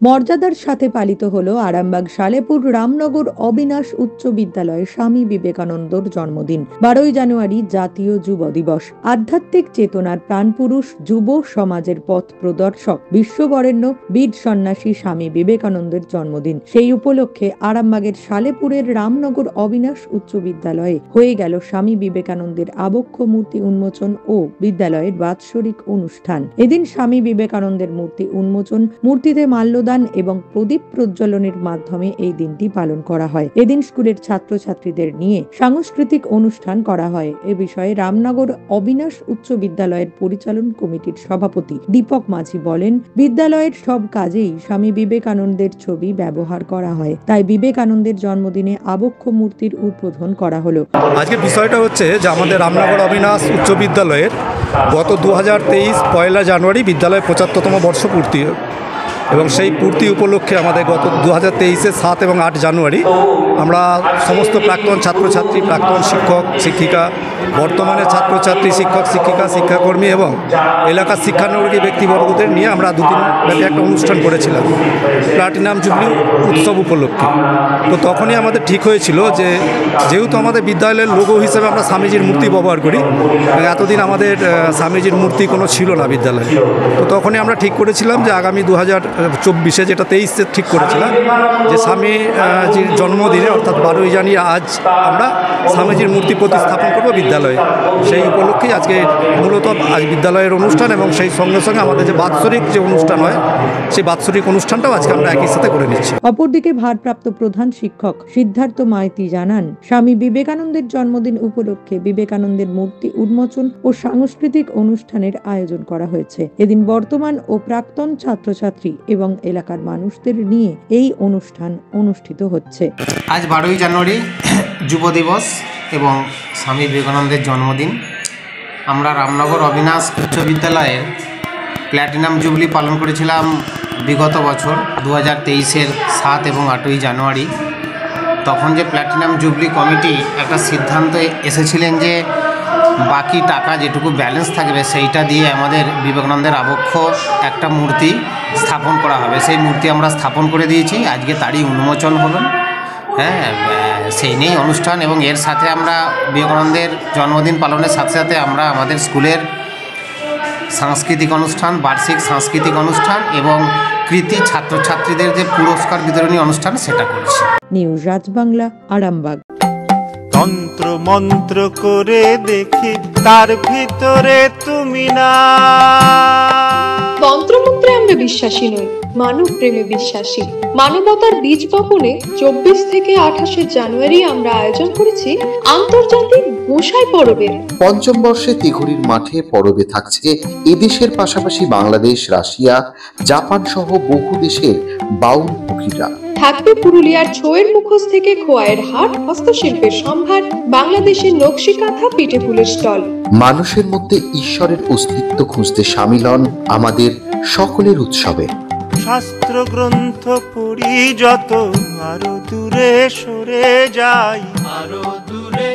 মর্যাদার সাথে পালিত হলো আরামবাগ সালেপুর রামনগর অবিনাশ উচ্চ বিদ্যালয়ে স্বামী বিবেকানন্দর জন্মদিন। 12ই জানুয়ারি জাতীয় যুব দিবস। আধ্যাত্মিক চেতনার প্রাণপুরুষ, যুব সমাজের পথ প্রদর্শক, বিশ্ববরেণ্য বীর সন্ন্যাসী স্বামী বিবেকানন্দের জন্মদিন। সেই উপলক্ষে আরামবাগের সালেপুরের রামনগর অবিনাশ উচ্চ বিদ্যালয়ে হয়ে গেল স্বামী বিবেকানন্দের আবক্ষ মূর্তি উন্মোচন ও বিদ্যালয়ের বাৎসরিক অনুষ্ঠান। এদিন স্বামী বিবেকানন্দের মূর্তি উন্মোচন, মূর্তিতে মাল্যদান এবং প্রদীপ প্রজ্বলনের মাধ্যমে এই দিনটি পালন করা হয়। এদিন স্কুলের ছাত্রছাত্রীদের নিয়ে সাংস্কৃতিক অনুষ্ঠান করা হয়। এ বিষয়ে রামনগর অবিনাশ উচ্চ বিদ্যালয়ের পরিচালন কমিটির সভাপতি দীপক মাঝি বলেন, বিদ্যালয়ের সব কাজেই স্বামী বিবেকানন্দের ছবি ব্যবহার করা হয়, তাই বিবেকানন্দের জন্মদিনে আবক্ষ মূর্তির উদ্বোধন করা হলো। আজকে বিষয়টা হচ্ছে যে আমাদের রামনগর অবিনাশ উচ্চ বিদ্যালয়ের গত 2023 পয়লা জানুয়ারি বিদ্যালয়ের 75তম বর্ষপূর্তি এবং সেই পূর্তি উপলক্ষে আমাদের গত 2023-এর 7 এবং 8 জানুয়ারি আমরা সমস্ত প্রাক্তন ছাত্রছাত্রী, প্রাক্তন শিক্ষক শিক্ষিকা, বর্তমানে ছাত্রছাত্রী, শিক্ষক শিক্ষিকা, শিক্ষাকর্মী এবং এলাকার শিক্ষানুরাগী ব্যক্তিবর্গদের নিয়ে আমরা দুদিন ব্যাপী একটা অনুষ্ঠান করেছিলাম প্লাটিনাম জুবলি উৎসব উপলক্ষে। তো তখনই আমাদের ঠিক হয়েছিল যে যেহেতু আমাদের বিদ্যালয়ের লোগো হিসেবে আমরা স্বামীজির মূর্তি ব্যবহার করি, এতদিন আমাদের স্বামীজির মূর্তি কোনো ছিল না বিদ্যালয়ে, তো তখনই আমরা ঠিক করেছিলাম যে আগামী 2024-এ, যেটা 23-এ ঠিক করেছিলাম, যে স্বামীজির জন্মদিনে অর্থাৎ 12ই জানুয়ারি আজ আমরা স্বামীজির মূর্তি প্রতিস্থাপন করবো বিদ্যালয়ে। সেই উপলক্ষেই আজকে মূলত আজ বিদ্যালয়ের অনুষ্ঠান এবং সেই সঙ্গে সঙ্গে আমাদের যে বাৎসরিক যে অনুষ্ঠান হয় সেই বাৎসরিক অনুষ্ঠানটাও আজকে আমরা একই সাথে করে নিচ্ছি। অপরদিকে ভারপ্রাপ্ত প্রধান শিক্ষক সিদ্ধার্থ মাইতি জানান, স্বামী বিবেকানন্দের জন্মদিন উপলক্ষে বিবেকানন্দের মূর্তি উন্মোচন ও সাংস্কৃতিক অনুষ্ঠানের আয়োজন করা হয়েছে। এদিন বর্তমান ও প্রাক্তন ছাত্রছাত্রী এবং এলাকার মানুষদের নিয়ে এই অনুষ্ঠান অনুষ্ঠিত হচ্ছে। আজ 12ই জানুয়ারি যুব দিবস এবং স্বামী বিবেকানন্দের জন্মদিন। আমরা রামনগর অবিনাশ উচ্চ বিদ্যালয়ের প্ল্যাটিনাম জুবলি পালন করেছিলাম বিগত বছর 2023-এর 7 এবং 8ই জানুয়ারি। তখন যে প্ল্যাটিনাম জুবলি কমিটি একটা সিদ্ধান্ত এসেছিলেন যে বাকি টাকা যেটুকু ব্যালেন্স থাকবে সেইটা দিয়ে আমাদের বিবেকানন্দের আবক্ষ একটা মূর্তি স্থাপন করা হবে। সেই মূর্তি আমরা স্থাপন করে দিয়েছি, আজকে তারই উন্মোচন হলো। সেই নিয়েই অনুষ্ঠান এবং এর সাথে আমরা বিবেকানন্দের জন্মদিন পালনের সাথে সাথে আমরা আমাদের স্কুলের সাংস্কৃতিক অনুষ্ঠান, বার্ষিক সাংস্কৃতিক অনুষ্ঠান এবং কৃতি ছাত্রছাত্রীদের যে পুরস্কার বিতরণী অনুষ্ঠান সেটা করছি। নিউজ রাজ বাংলা, আরামবাগ। তন্ত্র মন্ত্র করে দেখি তার ভিতরে তুমি না। তন্ত্রমন্ত্রে আমরা বিশ্বাসী নই, মানব প্রেমে বিশ্বাসী। মানবতার বীজ বপনে 24 থেকে 28 জানুয়ারি আমরা আয়োজন করেছি আন্তর্জাতিক গোসাই পরবের। পঞ্চম বর্ষে তিঘুরির মাঠে পরবে থাকছে এদেশের পাশাপাশি বাংলাদেশ, রাশিয়া, জাপান সহ বহু দেশের বাউল পুকিরা। থাকবে পুরুলিয়ার ছোয়ের মুখোশ থেকে খোয়াইয়ের হাট, হস্তশিল্পের সম্ভার, বাংলাদেশের নকশি কাঁথা, পিঠে ফুলের স্টল। মানুষের মধ্যে ঈশ্বরের অস্তিত্ব খুঁজতে সামিল হন আমাদের সকলের উৎসবে। শাস্ত্র গ্রন্থ পড়ি যত, আরো দূরে সরে যাই, আরো দূরে